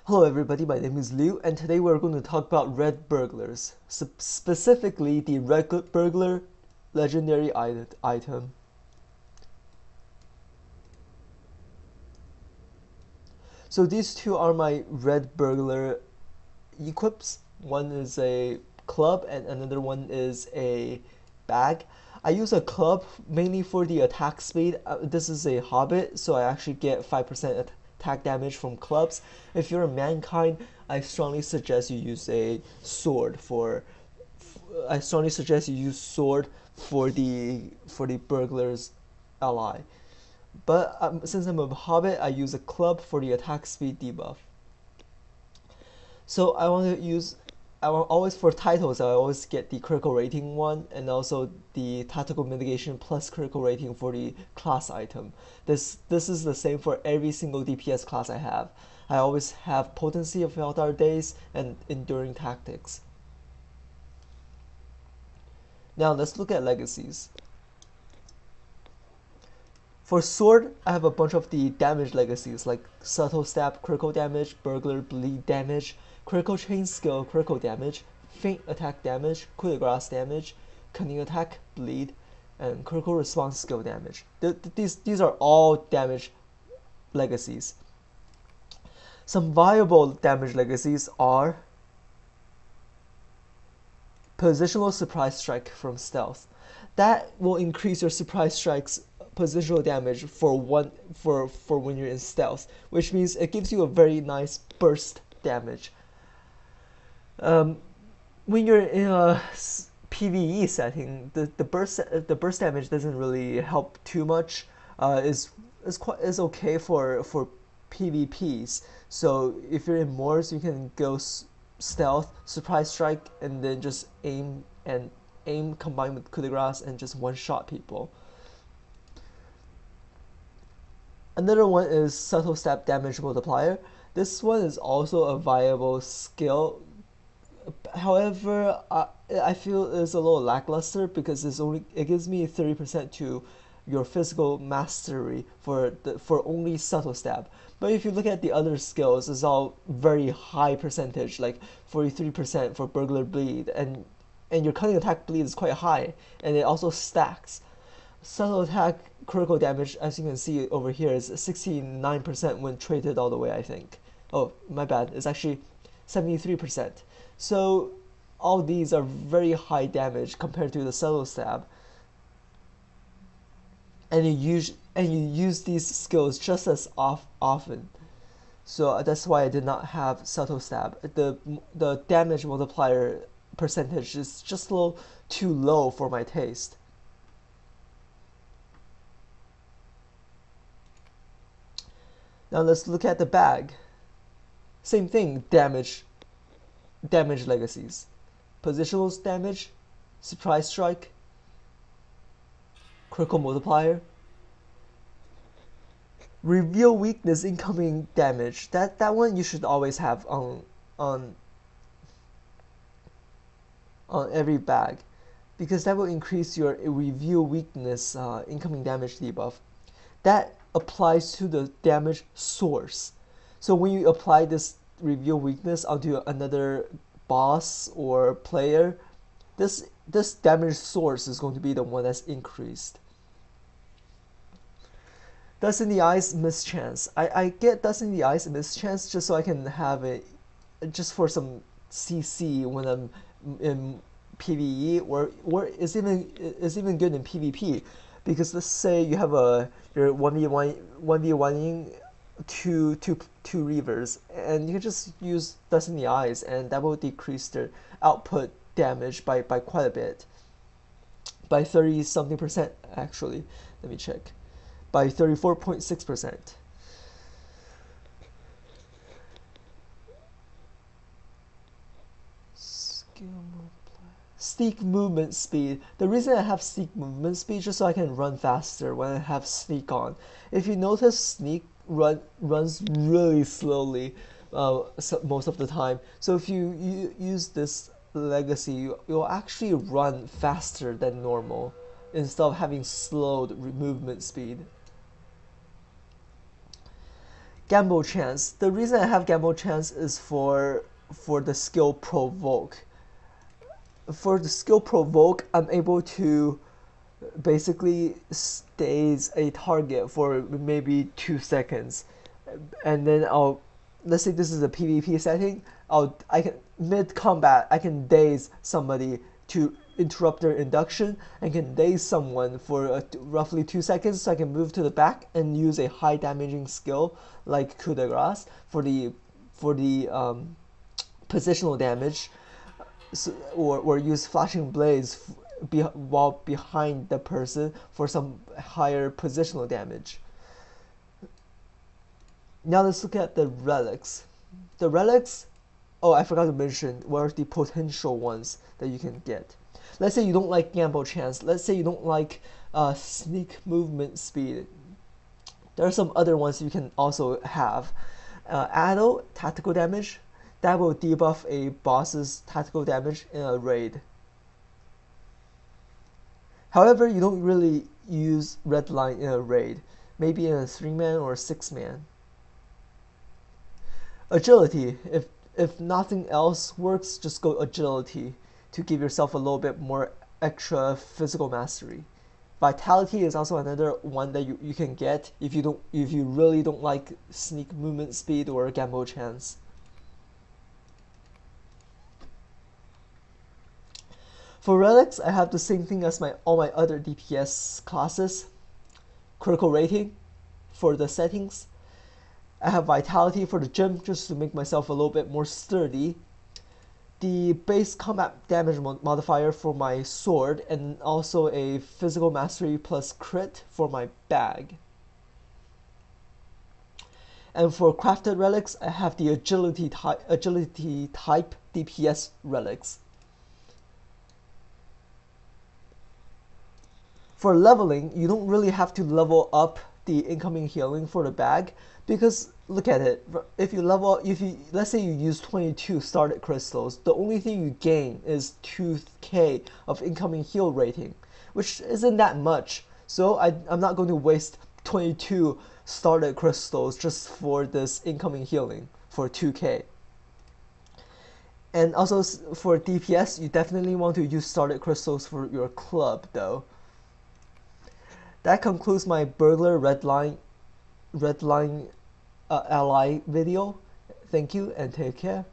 Hello everybody, my name is Liu, and today we're going to talk about red burglars, specifically the red burglar legendary item. So these two are my red burglar equips. One is a club and another one is a bag. I use a club mainly for the attack speed. This is a hobbit, so I actually get 5% attack damage from clubs. If you're a mankind, I strongly suggest you use a sword for. I strongly suggest you use sword for the burglar's ally. But since I'm a hobbit, I use a club for the attack speed debuff. So I want to use, I want always for titles, I always get the critical rating one and also the tactical mitigation plus critical rating for the class item. This is the same for every single DPS class I have. I always have potency of Eldar Days and enduring tactics. Now let's look at legacies. For sword, I have a bunch of the damage legacies like subtle stab, critical damage, burglar bleed damage, critical chain skill, critical damage, feint attack damage, coup de grace damage, cunning attack, bleed, and critical response skill damage. These are all damage legacies. Some viable damage legacies are positional surprise strike from stealth. That will increase your surprise strikes positional damage for when you're in stealth, which means it gives you a very nice burst damage. When you're in a PVE setting, the burst damage doesn't really help too much. Is okay for PvPs. So if you're in Moors, you can go stealth, surprise strike, and then just aim combined with coup de grace and just one shot people. Another one is subtle stab damage multiplier. This one is also a viable skill. However, I feel it's a little lackluster because it gives me 30% to your physical mastery for only subtle stab. But if you look at the other skills, it's all very high percentage, like 43% for burglar bleed, and your cunning attack bleed is quite high, and it also stacks. Subtle attack critical damage, as you can see over here, is 69% when traded all the way, I think. Oh, my bad. It's actually 73%. So all these are very high damage compared to the subtle stab. And you use these skills just as often. So that's why I did not have subtle stab. The damage multiplier percentage is just a little too low for my taste. Now let's look at the bag. Same thing, damage legacies. Positional damage, surprise strike, critical multiplier, reveal weakness incoming damage. That one you should always have on every bag, because that will increase your reveal weakness incoming damage debuff. That applies to the damage source. So when you apply this reveal weakness onto another boss or player, this damage source is going to be the one that's increased. Dust in the Eyes mischance. I get Dust in the Eyes mischance just so I can have it just for some CC when I'm in PvE, or it's even good in PvP. Because let's say you have you're 1v1ing two reavers, and you can just use Dust in the Eyes, and that will decrease their output damage by quite a bit, by 30 something percent actually. Let me check, by 34.6%. Sneak movement speed. The reason I have sneak movement speed is just so I can run faster when I have sneak on. If you notice, sneak runs really slowly most of the time. So if you use this legacy, you'll actually run faster than normal instead of having slowed movement speed. Gamble chance. The reason I have gamble chance is for the skill provoke. For the skill provoke, I'm able to basically stays a target for maybe 2 seconds, and then let's say this is a PvP setting. I can mid combat I can daze somebody to interrupt their induction, and can daze someone for roughly 2 seconds, so I can move to the back and use a high damaging skill like coup de grace for the positional damage, so, or use flashing blades while behind the person for some higher positional damage. Now let's look at the relics. The relics, oh, I forgot to mention what are the potential ones that you can get. Let's say you don't like gamble chance. Let's say you don't like sneak movement speed. There are some other ones you can also have. Adult tactical damage, that will debuff a boss's tactical damage in a raid. However, you don't really use red line in a raid, maybe in a 3-man or 6-man. Agility, if nothing else works, just go agility to give yourself a little bit more extra physical mastery. Vitality is also another one that you can get if you really don't like sneak movement speed or gamble chance. For relics, I have the same thing as all my other DPS classes. Critical rating for the settings. I have vitality for the gym just to make myself a little bit more sturdy. The base combat damage modifier for my sword, and also a physical mastery plus crit for my bag. And for crafted relics, I have the agility type DPS relics. For leveling, you don't really have to level up the incoming healing for the bag, because look at it. If you let's say you use 22 started crystals, the only thing you gain is 2k of incoming heal rating, which isn't that much. So I'm not going to waste 22 started crystals just for this incoming healing for 2k. And also for DPS, you definitely want to use started crystals for your club though. That concludes my burglar red line ally video. Thank you and take care.